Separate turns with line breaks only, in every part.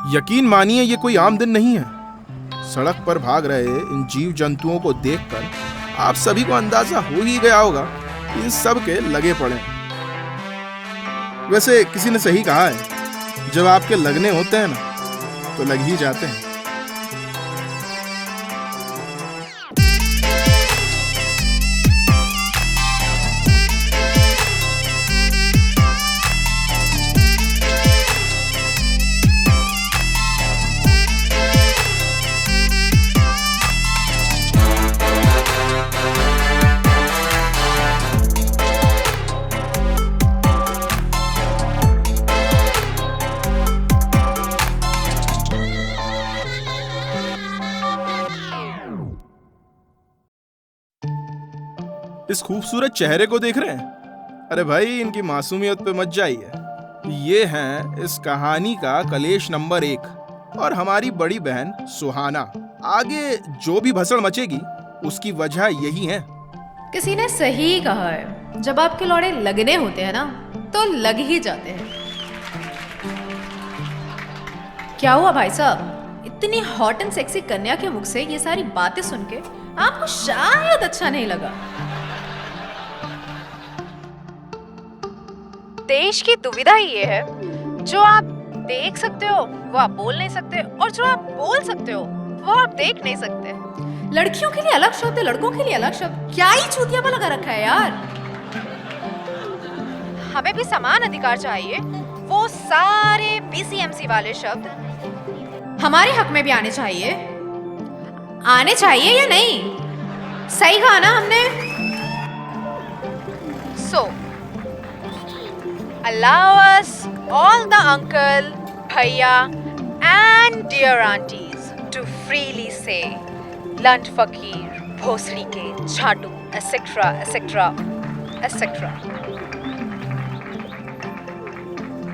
यकीन मानिए ये कोई आम दिन नहीं है। सड़क पर भाग रहे इन जीव जंतुओं को देखकर आप सभी को अंदाजा हो ही गया होगा कि इन सब के लगे पड़े। वैसे किसी ने सही कहा है, जब आपके लगने होते हैं ना तो लग ही जाते हैं। इस खूबसूरत चेहरे को देख रहे हैं? अरे भाई, इनकी मासूमियत पे मत जाइए। ये हैं इस कहानी का कलेश नंबर 1 और हमारी बड़ी बहन सुहाना। आगे जो भी भसड़ मचेगी उसकी वजह यही है।
किसी ने सही कहा है, जब आपके लौड़े लगने होते हैं ना तो लग ही जाते हैं। क्या हुआ भाई साहब, इतनी हॉट एंड सेक्सी कन्या के मुख से ये सारी बातें सुन के आपको शायद अच्छा नहीं लगा। देश की दुविधा ये है, जो आप देख सकते हो वो आप बोल नहीं सकते, और जो आप बोल सकते हो वो आप देख नहीं सकते। लड़कियों के लिए अलग शब्द है, लड़कों के लिए अलग शब्द। क्या ही चूतियापा लगा रखा है यार। हमें भी समान अधिकार चाहिए। वो सारे बीसीएमसी वाले शब्द हमारे हक में भी आने चाहिए। आने चाहिए या नहीं? सही कहा ना हमने? So, allow us, all the uncle, bhaiya and dear aunties to freely say lant fakir, भोसड़ी के, झाटू, etc, etc, etc.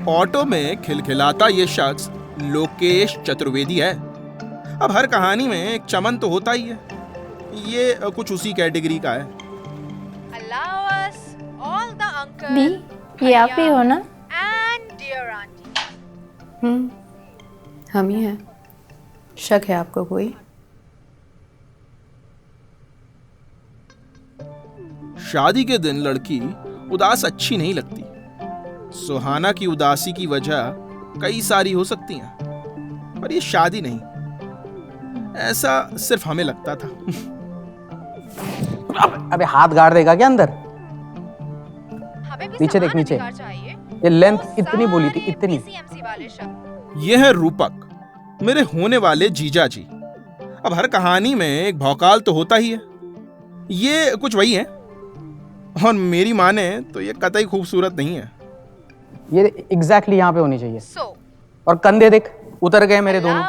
ऑटो में खिलखिलाता ये शख्स लोकेश चतुर्वेदी है। अब हर कहानी में एक चमन तो होता ही है, ये कुछ उसी कैटेगरी का है।
Allow us, all the uncle,
दी, ये आप ही हो ना?
and dear aunties.
हम ही हैं। शक है आपको कोई?
शादी के दिन लड़की उदास अच्छी नहीं लगती। सुहाना की उदासी की वजह कई सारी हो सकती हैं, पर ये शादी नहीं, ऐसा सिर्फ हमें लगता था।
अबे हाथ गाड़ देगा क्या अंदर? नीचे देख, नीचे। ये लेंथ इतनी बोली थी, इतनी।
ये है रूपक, मेरे होने वाले जीजा जी। अब हर कहानी में एक भौकाल तो होता ही है, ये कुछ वही है। और मेरी माने तो ये कतई खूबसूरत नहीं है।
ये एग्जैक्टली यहाँ पे होनी चाहिए। और कंधे देख, उतर गए मेरे दोनों।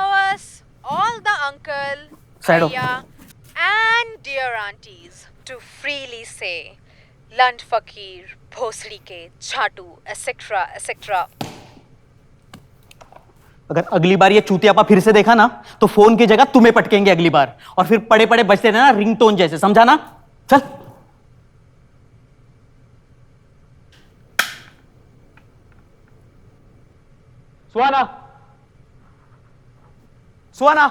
All the uncle,
Side of.
bhaiya and dear aunties to freely say lant fakir, भोसड़ी के, झाटू, etc, etc.
अगर अगली बार ये चूतियापा फिर से देखा ना तो फोन की जगह तुम्हें पटकेंगे अगली बार, और फिर पड़े पड़े बजते रहना रिंगटोन जैसे, समझा ना? चल। सुहाना, सुहाना,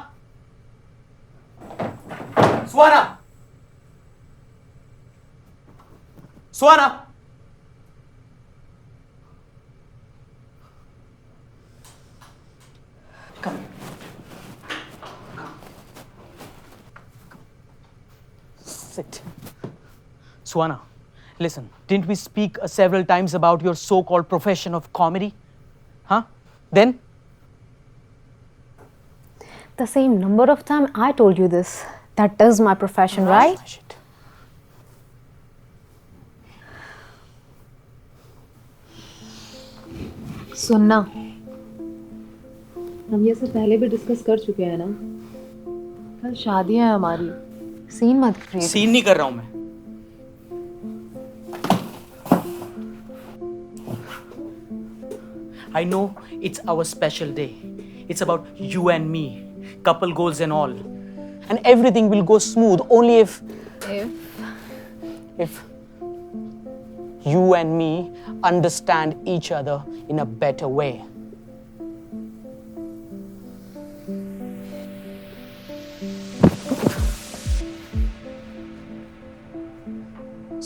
सुहाना, सुहाना। Come. Sit. Suhana, listen, didn't we speak several times about your so-called profession of comedy? Huh? Then?
The same number of times I told you this. That is my profession, right?
Shit.
सुनना, हम ये सब पहले भी discuss कर चुके हैं ना। कल शादी है हमारी, सीन मत क्रिएट।
सीन नहीं कर रहा हूं मैं। I know it's our special day. It's about you and me, couple goals and all. And everything will go smooth only if you and me understand each other in a better way.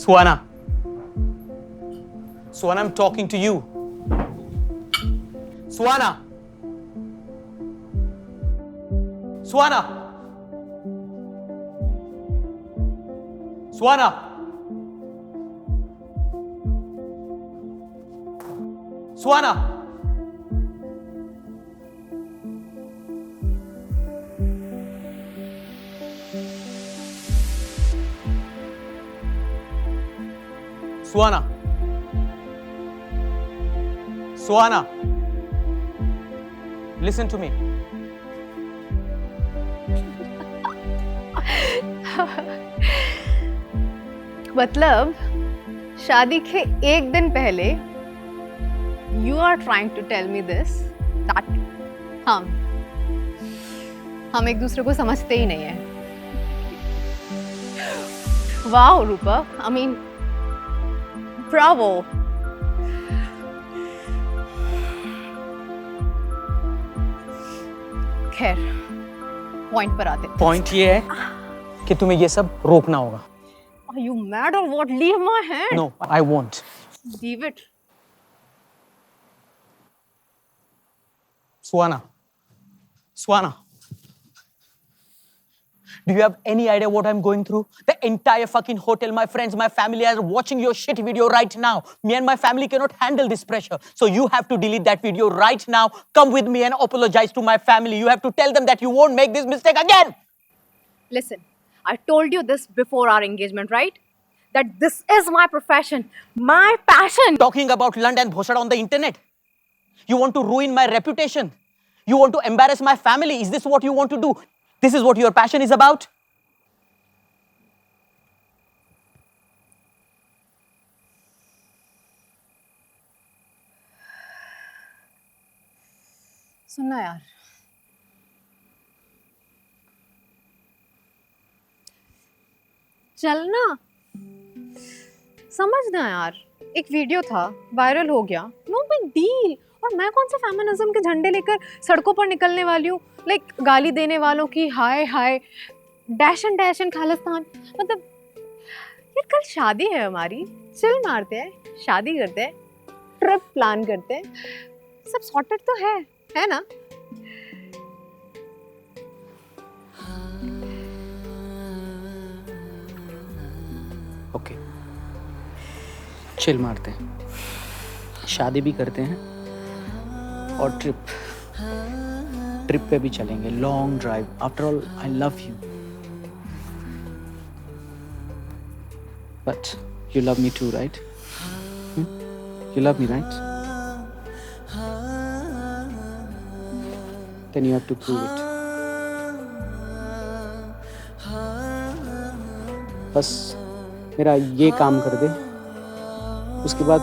Suhana. Suhana, I'm talking to you. Suhana. Suhana. Suhana. Suhana. Suhana. Suhana. Listen to me.
मतलब शादी के एक दिन पहले you are trying to tell me this that हम एक दूसरे को समझते ही नहीं है. Wow, रूपक, I mean, bravo. खैर, पॉइंट पर आते हैं.
पॉइंट ये है कि तुम्हें ये सब रोकना होगा.
Are you mad or what? Leave my hand.
No, I won't.
Leave it.
Suhana. Suhana. Do you have any idea what I'm going through? The entire fucking hotel, my friends, my family are watching your shit video right now. Me and my family cannot handle this pressure. So you have to delete that video right now. Come with me and apologize to my family. You have to tell them that you won't make this mistake again.
Listen, I told you this before our engagement, right? That this is my profession, my passion.
Talking about Lund and Bhosada on the internet. You want to ruin my reputation. You want to embarrass my family. Is this what you want to do? This is what your passion is about?
सुनना यार, चलना, समझना यार. एक video था, viral हो गया, no big deal. और मैं कौन सा फेमिनिज्म के झंडे लेकर सड़कों पर निकलने वाली हूँ, लाइक गाली देने वालों की हाय हाय, डैश एंड खालिस्तान. मतलब यार, कल शादी है हमारी, चिल मारते हैं, शादी करते हैं, ट्रिप प्लान करते हैं, सब सॉर्टेड तो है ना?
ओके, चिल मारते हैं, शादी भी करते हैं और ट्रिप पे भी चलेंगे, long drive. After all I love you, but you love me too, right? You love me, right? Then you have to prove it. बस मेरा ये काम कर दे, उसके बाद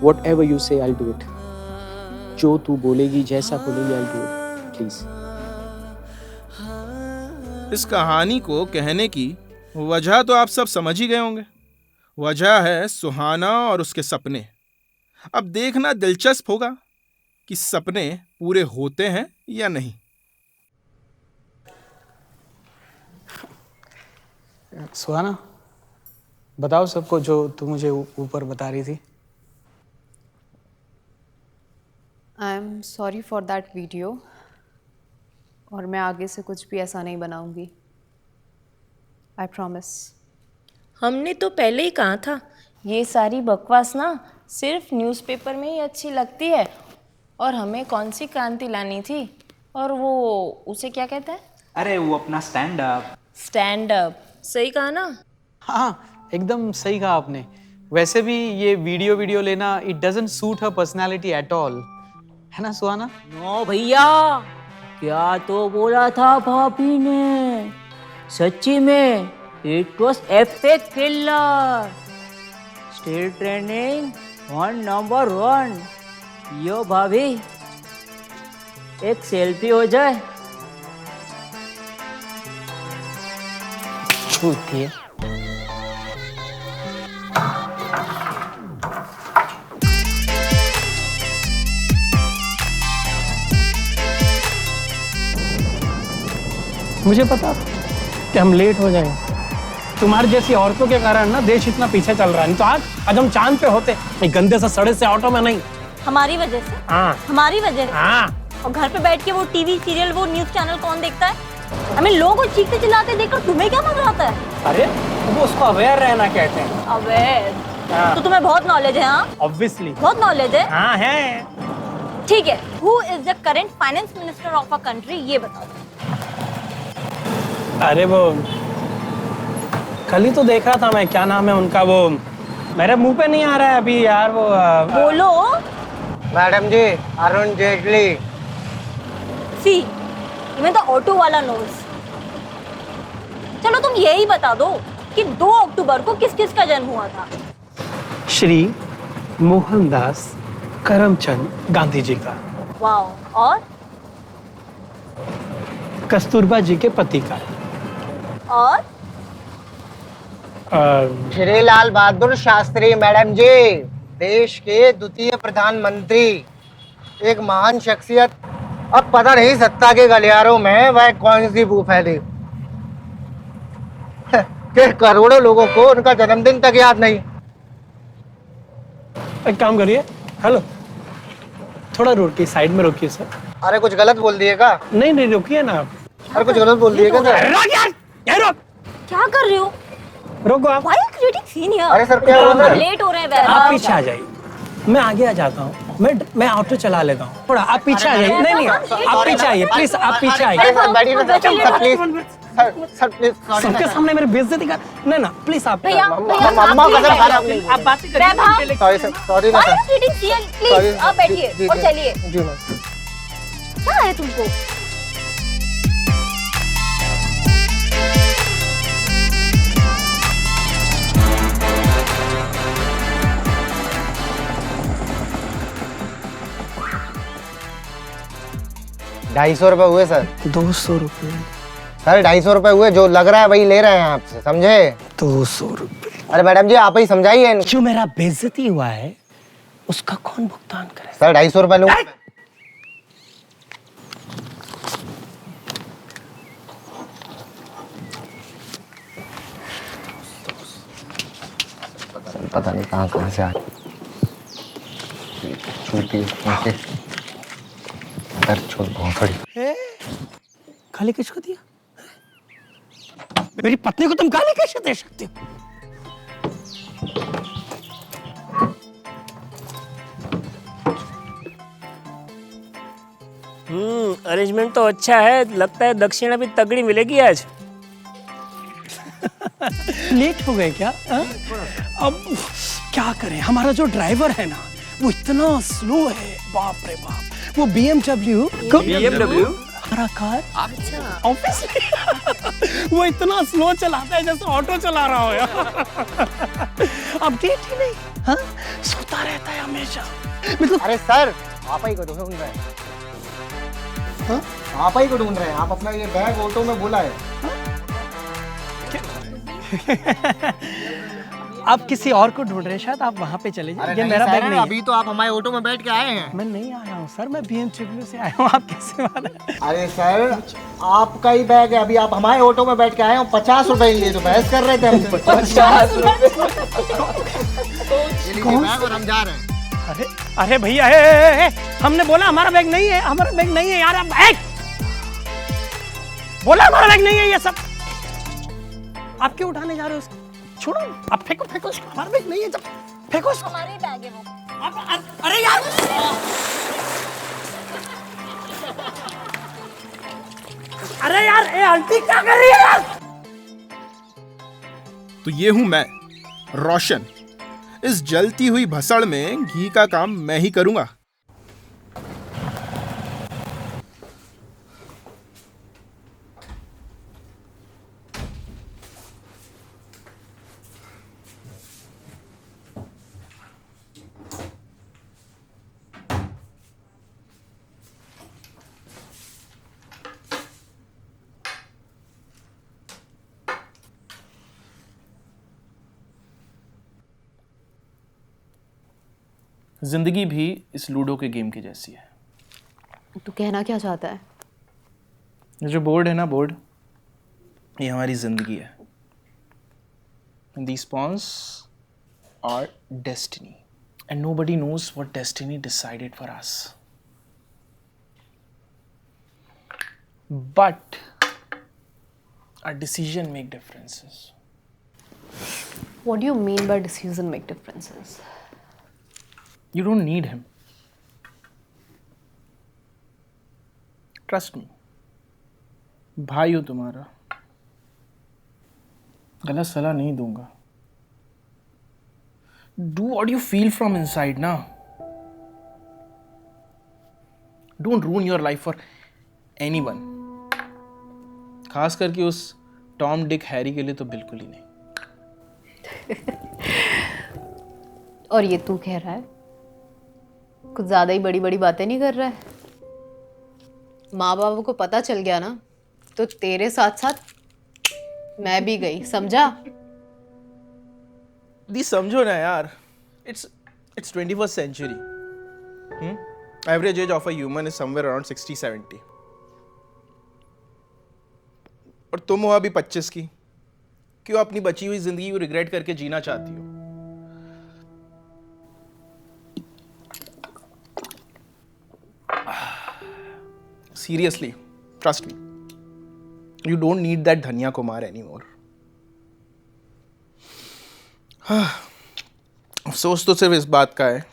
वॉट एवर यू से आई डू इट. जो तू बोलेगी, जैसा बोलेगी, आई डू इट, प्लीज.
इस कहानी को कहने की वजह तो आप सब समझ ही गए होंगे. वजह है सुहाना और उसके सपने. अब देखना दिलचस्प होगा कि सपने पूरे होते हैं या नहीं.
सुहाना, बताओ सबको जो तू मुझे ऊपर बता रही थी.
I am sorry for that video, और मैं आगे से कुछ भी ऐसा नहीं बनाऊंगी. I promise.
हमने तो पहले ही कहा था, ये सारी बकवास ना सिर्फ न्यूज़पेपर में ही अच्छी लगती है, और हमें कौन सी क्रांति लानी थी. और वो उसे क्या कहते हैं?
अरे वो अपना स्टैंड अप.
Stand up. सही कहा ना?
हाँ, एकदम सही कहा आपने. वैसे भी ये वीडियो लेना, it doesn't suit her personality at all, है ना सुहाना?
नो भैया, क्या तो बोला था भाभी ने. सच्ची में it was epic killer. Still trending on number 1. यो भाभी, एक सेल्फी हो जाए.
झूठी है. मुझे पता कि हम लेट हो जाएंगे,
तुम्हारी जैसी औरतों के कारण ना देश इतना पीछे चल रहा है। नहीं तो आज हम चांद पे होते, एक गंदे से सड़े से ऑटो में नहीं।
हमारी वजह से?
हाँ
हमारी वजह से?
हाँ।
और घर पे बैठ के वो टीवी सीरियल, वो न्यूज चैनल कौन देखता है? हमें लोगों को चीखते चिल्लाते देखकर तुम्हें क्या मजा आता है?
अरे वो उसको अवेयर रहना कहते हैं।
अवेयर?
हाँ।
तो तुम्हें बहुत नॉलेज है? हाँ,
ऑब्वियसली।
बहुत नॉलेज है।
हाँ है।
ठीक है, who is the current finance minister of a country, ये बताओ।
अरे वो कल ही तो देख रहा था मैं, क्या नाम है उनका, वो मेरे मुंह पे नहीं आ रहा है अभी यार, वो
बोलो।
Madam ji, Arun Jaitley.
See, even the auto वाला नोज। चलो तुम यही बता दो कि 2 अक्टूबर को किस किस का जन्म हुआ था?
श्री मोहनदास करमचंद गांधी जी का।
वाओ। और
कस्तूरबा जी के पति का।
और
श्री लाल बहादुर शास्त्री मैडम जी, देश के द्वितीय प्रधानमंत्री, एक महान शख्सियत। अब पता नहीं सत्ता के गलियारों में वह कौन सी बू फैली कि करोड़ों लोगों को उनका जन्मदिन तक याद नहीं।
एक काम करिए, हेलो, थोड़ा रोकिए, साइड में रोकिए सर।
अरे कुछ गलत बोल दिएगा?
नहीं नहीं रोकिए ना आप।
अरे कुछ गलत बोल दिएगा सर?
रोक यार, ये रोक।
क्या कर रहे हो?
रोको आप।
Why are you creating scene here?
अरे सर क्या हुआ सर?
लेट हो रहे हैं वैभव।
आप पीछे आ जाइए, मैं आगे आ जाता हूँ, मैं ऑटो चला लेता हूँ। थोड़ा आप पीछे आ जाइए। नहीं नहीं आप पीछे आइए प्लीज, आप पीछे आइए।
अरे सर बैठिए ना सर, प्लीज सर प्लीज।
सबके सामने मेरे बेइज्जती कर। नहीं ना प्लीज आप।
भैया,
मम्मा कसम खा रहा हूँ।
आप बातें करिए।
वैभव,
सॉरी सर, सॉरी ना
Why are
sir.
you creating scene?
Sorry,
Please, आप बैठिए
जी,
और
जी,
चलिए।
जी मैम।
क्या है तुमको?
₹250 हुए सर।
200 रुपए।
सर 250 रुपए हुए, जो लग रहा है वही ले रहे हैं आपसे, समझे?
200 रुपए।
अरे मैडम जी आप ही समझाइए इनको।
जो मेरा बेइज्जती हुआ है उसका कौन भुगतान करे?
सर 250 रुपए लूंगा। पता नहीं कहाँ से आ
गाली किसको दिया? मेरी पत्नी को तुम गाली कैसे दे सकते हो?
अरेंजमेंट तो अच्छा है, लगता है दक्षिणा भी तगड़ी मिलेगी आज।
लेट हो गए क्या? अब क्या करें, हमारा जो ड्राइवर है ना वो इतना स्लो है, बाप रे बाप। वो BMW हमारा कार, ऑब्वियसली वो इतना स्लो चलाता है जैसे ऑटो चला रहा हो यार। अपडेट ही नहीं, हाँ सोता रहता है हमेशा। मतलब
अरे सर आप ही को ढूंढ रहे हैं। हाँ? आप ही को ढूंढ रहे हैं। आप अपना ये बैग ऑटो में भूला है।
आप किसी और को ढूंढ रहे हैं, शायद आप वहाँ पे चले जाइए। ये मेरा बैग नहीं है।
अभी तो आप हमारे ऑटो में बैठ के आए हैं।
मैं नहीं आया हूँ सर, मैं BMW से आया हूँ। आप कैसे माने?
अरे सर आपका ही बैग है, अभी आप हमारे ऑटो में बैठ के आए हो। 50 रुपए लिए तो बहस कर रहे थे हमसे।
50
बैग और हम जा रहे हैं।
अरे भैया, हमने बोला हमारा बैग नहीं है, हमारा बैग नहीं है यार। आप बोला हमारा बैग नहीं है, ये सब आप क्यों उठाने जा रहे हो उसको? छोड़ो, आप फेंको फेंको उसको, हमारा बैग नहीं है, जब फेंको उसको।
हमारे बैग है वो।
अरे यार, अरे यार, ये आंटी क्या कर रही है यार?
तो ये हूं मैं, रोशन। इस जलती हुई भसड़ में घी का काम मैं ही करूंगा। जिंदगी भी इस लूडो के गेम की जैसी है।
तू कहना क्या चाहता है?
ये जो बोर्ड है ना, बोर्ड, ये हमारी जिंदगी है। And these pawns are destiny. And nobody knows what destiny decided for us. But our decision make differences.
What do you mean by decision make differences?
You don't need him. Trust me. भाई हो तुम्हारा. गलत सलाह नहीं दूंगा. Do what you feel from inside ना. Don't ruin your life for anyone. खास करके उस टॉम डिक हैरी के लिए तो बिल्कुल ही नहीं.
और ये तू कह रहा है? कुछ ज्यादा ही बड़ी बड़ी बातें नहीं कर रहा है? माँ बाबू को पता चल गया ना तो तेरे साथ साथ मैं भी गई, समझा?
दी समझो ना यार. It's 21st century. Average age of a human is somewhere around 60-70. और तुम हो अभी 25 की. क्यों अपनी बची हुई जिंदगी को रिग्रेट करके जीना चाहती हो? Seriously, trust me. You don't need that Dhanya Kumar anymore. अफसोस तो सिर्फ इस बात का है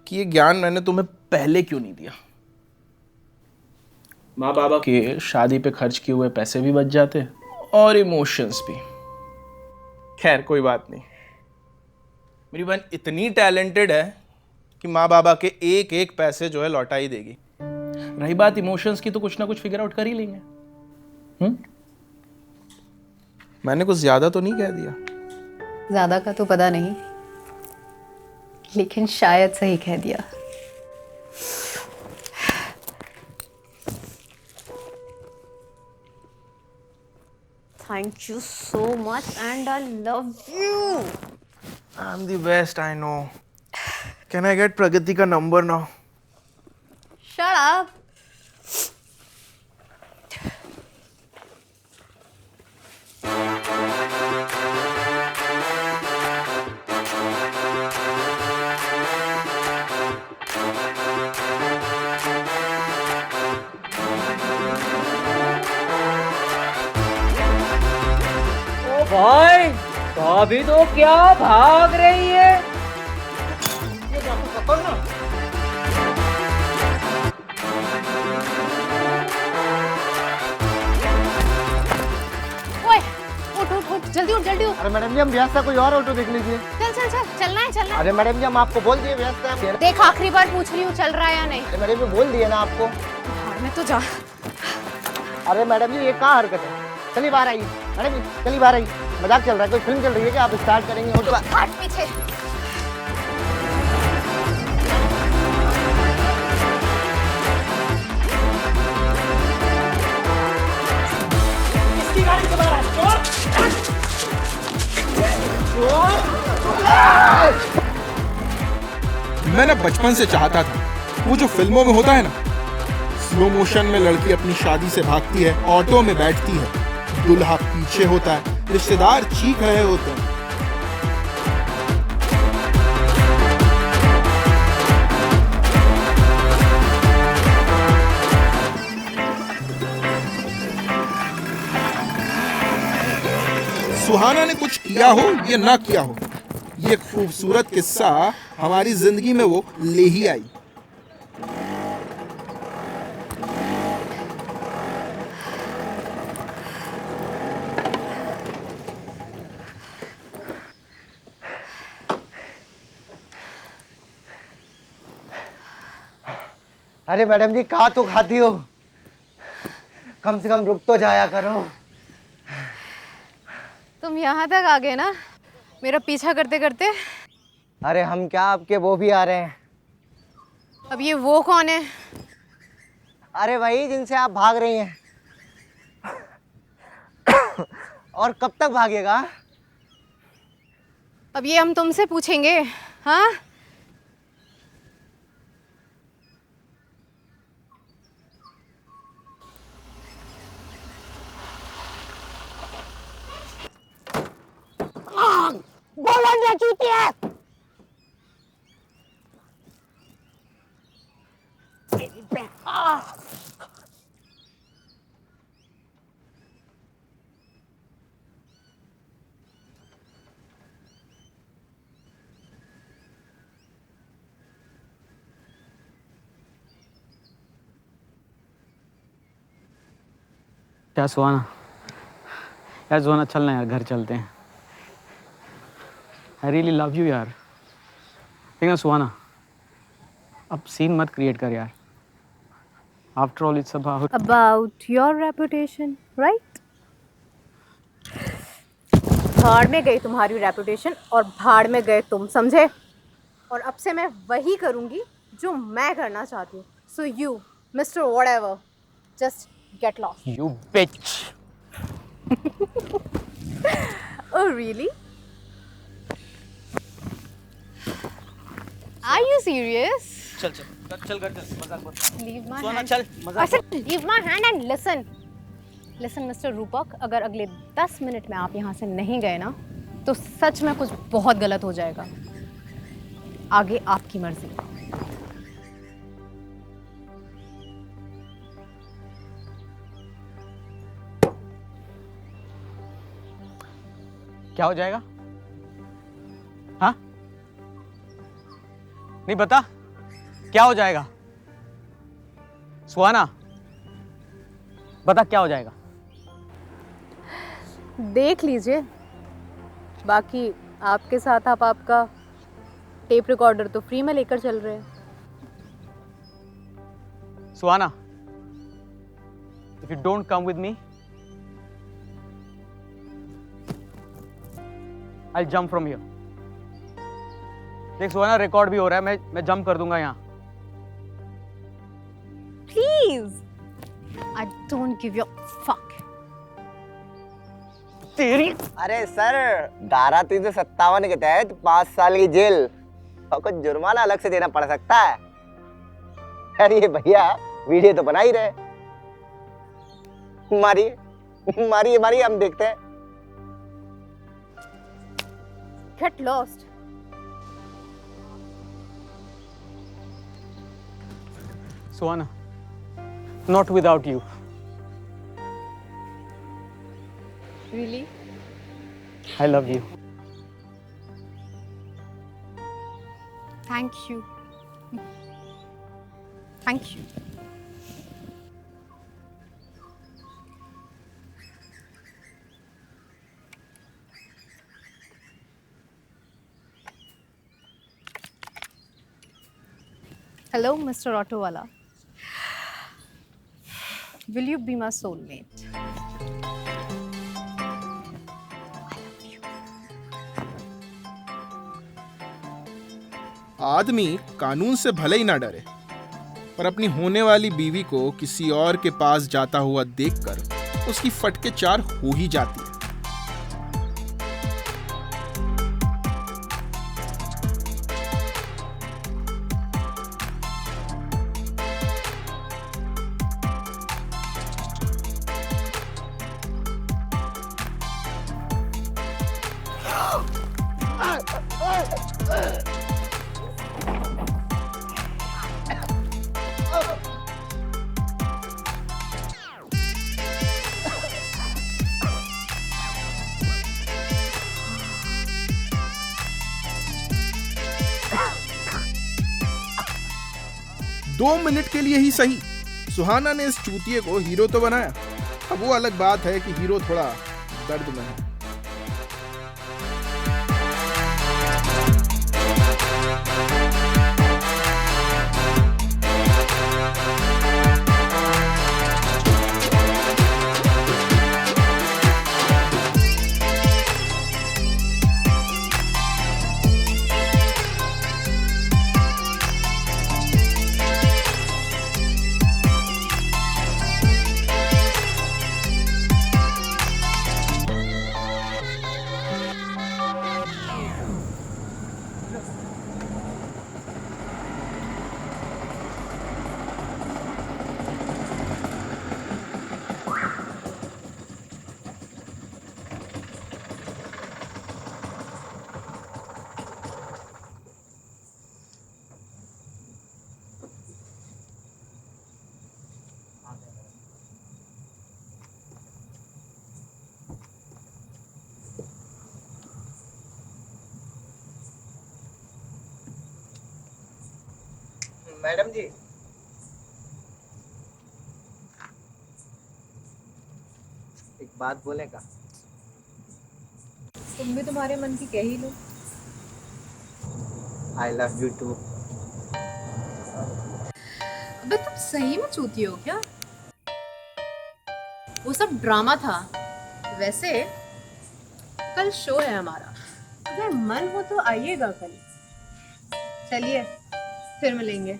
कि ये ज्ञान मैंने तुम्हें पहले क्यों नहीं दिया. माँ बाबा के शादी पे खर्च किए हुए पैसे भी बच जाते और इमोशंस भी. खैर कोई बात नहीं. मेरी बहन इतनी टैलेंटेड है कि माँ बाबा के एक एक पैसे जो है लौटा ही देगी. रही बात इमोशंस की तो कुछ ना कुछ फिगर आउट कर ही लेंगे. मैंने कुछ ज्यादा तो नहीं कह दिया?
ज्यादा का तो पता नहीं, लेकिन शायद सही कह दिया. Thank you so much and I love you.
I'm the best, I know. Can I get Pragati ka number now?
Shut up.
भाई भाभी तो क्या भाग रही है?
ओए, उठ, जल्दी उठ, जल्दी उठ.
अरे मैडम जी हम व्यस्त है, कोई और ऑटो देख लीजिए.
चल, चलना है.
अरे मैडम जी हम आपको बोल दिए व्यस्त है.
देख आखिरी बार पूछ रही हूँ चल रहा है या नहीं.
अरे मैडम जी बोल दिए ना आपको.
भाड़ में तो जा.
अरे मैडम जी ये क्या हरकत है? चलिए बाहर आइए. मैडम जी चलिए बाहर आइए. मजाक चल रहा है? कोई फिल्म चल रही है क्या? आप स्टार्ट करेंगे ऑटो.
हट पीछे.
इसकी गाड़ी से बाहर आ.
मैं ना बचपन से चाहता था वो जो फिल्मों में होता है ना, स्लो मोशन में लड़की अपनी शादी से भागती है, ऑटो में बैठती है, दूल्हा पीछे होता है, रिश्तेदार चीख रहे होते हैं. सुहाना ने कुछ किया हो या ना किया हो, ये खूबसूरत किस्सा हमारी जिंदगी में वो ले ही आई.
अरे मैडम जी कहाँ तो खाती हो? कम से कम रुक तो जाया करो.
तुम यहाँ तक आ गए ना मेरा पीछा करते करते.
अरे हम क्या, आपके वो भी आ रहे हैं.
अब ये वो कौन है?
अरे वही जिनसे आप भाग रही हैं. और कब तक भागेगा?
अब ये हम तुमसे पूछेंगे? हाँ
बोलो ना चूतिया।
क्या सुहाना, यार सुहाना चलना यार, घर चलते हैं। आई रियली लव यू यार। लेकिन सुहाना अब सीन मत क्रिएट कर यार। After all it's
about your reputation, right? भाड़ में गई तुम्हारी रेपुटेशन और भाड़ में गए तुम, समझे? और अब से मैं वही करूंगी जो मैं करना चाहती हूँ। So you mister whatever, just get lost.
You beach.
Oh really? Are you serious?
चल चल चल घर चल, मजाक मत।
Leave my
Suhana
hand.
चल, मजाक
अच्छा, leave my hand and listen. Listen, Mr. रूपक, अगर अगले 10 मिनट में आप यहाँ से नहीं गए ना, तो सच में कुछ बहुत गलत हो जाएगा। आगे आपकी मर्जी।
क्या हो जाएगा? हाँ? नहीं बता, क्या हो जाएगा? सुहाना बता, क्या हो जाएगा?
देख लीजिए, बाकी आपके साथ आप आपका टेप रिकॉर्डर तो फ्री में लेकर चल रहे हैं।
सुहाना, if you don't come with me, I'll jump from here. देख सुहाना, रिकॉर्ड भी हो रहा है, मैं जंप कर दूंगा यहाँ।
Please, I don't give you a fuck.
तेरी
अरे सर, धारा 357 के तहत 5 साल की जेल और कुछ जुर्माना अलग से देना पड़ सकता है। अरे भैया, वीडियो तो बना ही रहे। मारिए मारिए मारिए, हम देखते हैं।
Get lost.
Suhana, not without you.
Really?
I love you.
Thank you. Thank you. Hello, Mr. Autowala. Will you be my soulmate?
आदमी कानून से भले ही ना डरे, पर अपनी होने वाली बीवी को किसी और के पास जाता हुआ देखकर उसकी फटके 4 हो ही जाती है। दो मिनट के लिए ही सही, सुहाना ने इस चूतिए को हीरो तो बनाया। अब वो अलग बात है कि हीरो थोड़ा दर्द में है।
मैडम जी, एक बात बोले का?
तुम भी तुम्हारे मन की कह ही लो।
I love you too.
अबे तुम सही में चूती हो क्या? वो सब ड्रामा था। वैसे कल शो है हमारा, अगर मन हो तो आइएगा कल। चलिए फिर मिलेंगे।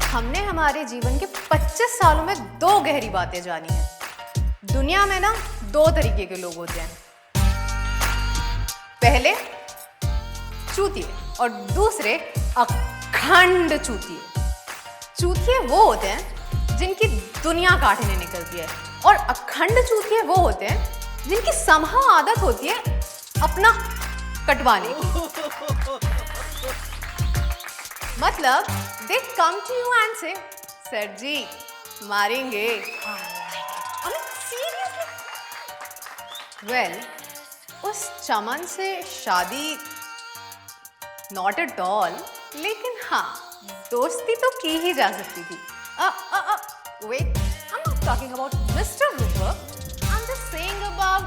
हमने हमारे जीवन के 25 सालों में 2 गहरी बातें जानी हैं। दुनिया में ना 2 तरीके के लोग होते हैं, पहले चूतिए और दूसरे अखंड चूतिए। चूतिए वो होते हैं जिनकी दुनिया काटने निकलती है, और अखंड चूतिए वो होते हैं जिनकी समहाउ आदत होती है अपना कटवाने की। मतलब दे कम टू यू एंड से, सर जी मारेंगे। वेल, उस चमन से शादी नॉट एट ऑल, लेकिन हाँ दोस्ती तो की ही जा सकती थी। Wait, I am not talking about mister rooper, I am just saying about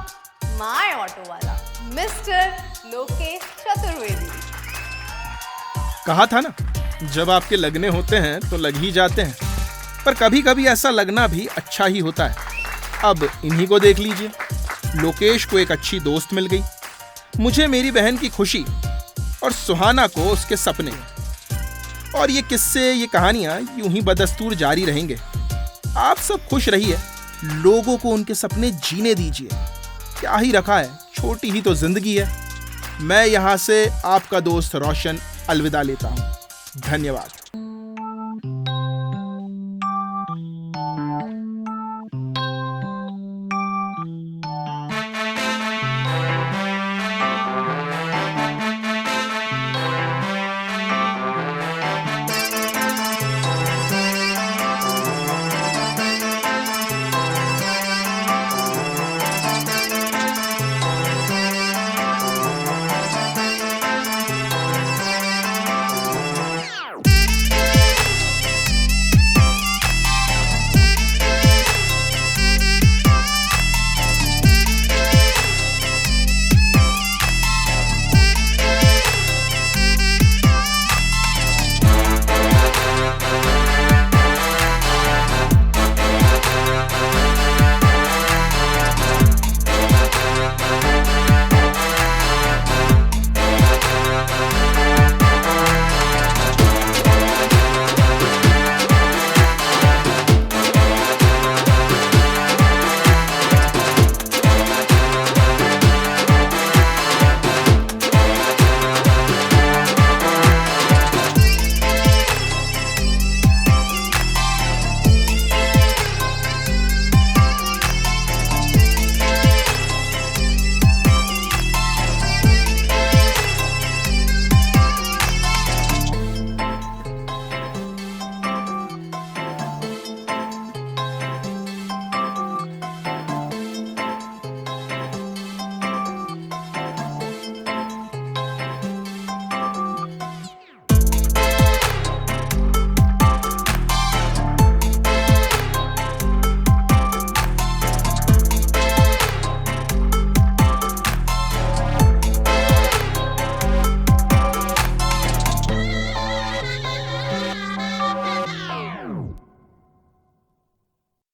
my auto वाला मिस्टर लोकेश चतुर्वेदी।
कहा था ना, जब आपके लगने होते हैं तो लग ही जाते हैं, पर कभी कभी ऐसा लगना भी अच्छा ही होता है। अब इन्हीं को देख लीजिए, लोकेश को एक अच्छी दोस्त मिल गई, मुझे मेरी बहन की खुशी, और सुहाना को उसके सपने। और ये किस्से, ये कहानियां यूं ही बदस्तूर जारी रहेंगे। आप सब खुश रहिए, लोगों को उनके सपने जीने दीजिए। क्या ही रखा है, छोटी ही तो जिंदगी है। मैं यहां से आपका दोस्त रोशन अलविदा लेता हूं। धन्यवाद।